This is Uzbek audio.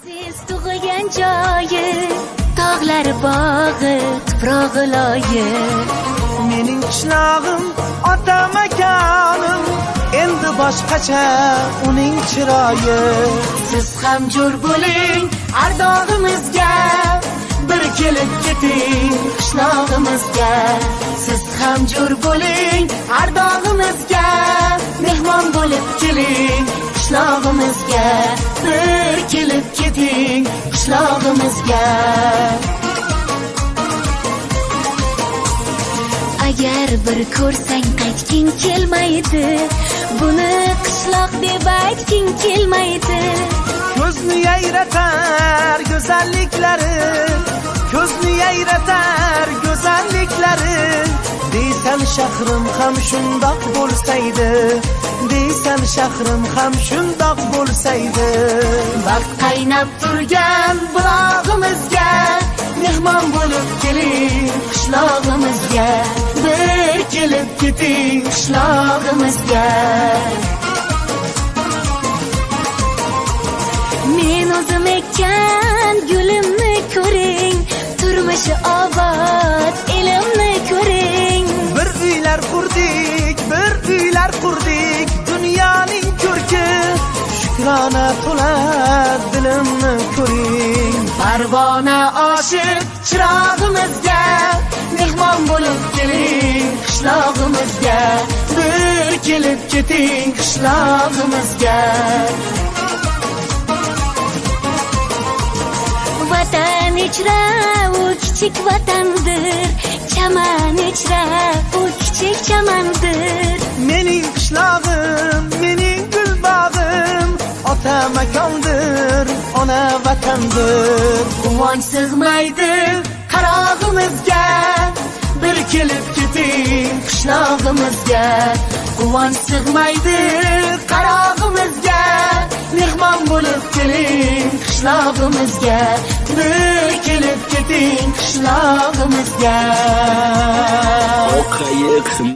Siz tug'ilgan joyi, tog'lar bog'i, tuprog'i loyi. Mening qishlog'im, ota makanim, endi boshqacha uning chiroyi. Siz ham jo'r bo'ling ardog'imizga, bir kelib keting qishlog'imizga. Siz ham jo'r bo'ling ardog'imizga, mehmon bo'lib keling qishlog'imizga. Bir kelib keting qishlog'imizga. Agar bir ko'rsang qaytging kelmaydi, buni qishloq deb aytging kelmaydi. Ko'zni yayratar go'zalliklari, ko'zni yayratar go'zalliklari. Deysan shahrim ham shundoq bo'lsaydi, deysan shahrim ham shundoq bo'lsaydi. Vaqt qaynab turgan bulog'imizga, mehmon bo'lib keling qishlog'imizga. Bir kelib keting qishlog'imizga. Men o'zim ekkan gulimni ko'ring, turmushi obod elimni ko'ring. Bir uylar qurdik, bir uylar qurdik, dunyoning ko'rki shukrona to'lar dilimni ko'ring. Parvona oshib chirog'imizga, mehmon bo'lib keling qishlog'imizga. Bir kelib keting qishlog'imizga. Vatan ichra u kichik vatandir, chaman ichra u kichik chamandir. Mening qishlog'im, mening gul bog'im, ota makondir, ona vatandir. Quvonch sig'maydi qarog'imizga, bir kelib keting qishlog'imizga. Quvonch sig'maydi qarog'imizga, mehmon bo'lib keling qishlog'imizga. Bir kelib keting qishlog'imizga.